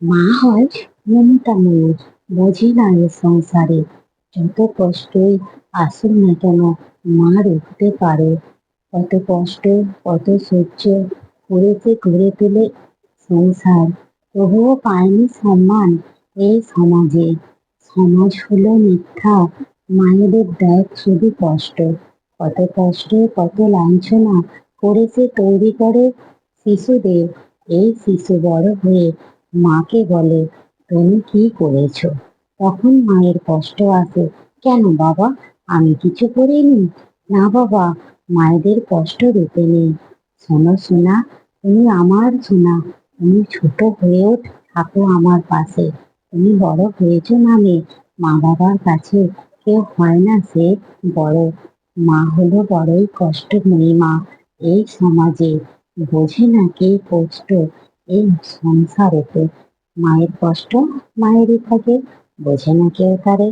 মা হয় মমতা ময়ূর, বোঝে না এ সংসারে। যত কষ্টই আসুক না কেন মা রুখতে পারে। কত কষ্ট, কত সহ্য করেছে গড়ে তুলে সংসার, তবুও পায়নি সম্মান এই সমাজে। সমাজ হলো মিথ্যা, মায়েদের দেয় শুধু কষ্ট। কত কষ্ট, কত লাঞ্ছনা করেছে তৈরি করে শিশুদের। এই শিশু বড় হয়ে মাকে বলে, তুমি কি করেছো? তখন মায়ের কষ্ট আসে, কেন বাবা, আমি কিছু করিনি। না বাবা, মায়েদের কষ্ট রূপে নেই। শোনো সোনা, তুমি আমার সোনা, তুমি ছোট হয়েও থাকো আমার পাশে। তুমি বড় হয়েছো মানে মা বাবার কাছে কেউ হয় না সে বড়। মা হলো বড়ই কষ্টময়ী মা এই সমাজে। বোঝে না কে কষ্ট এই সংসারেতে। মায়ের কষ্ট মায়েরই থাকে, বোঝে না কেউ তারে।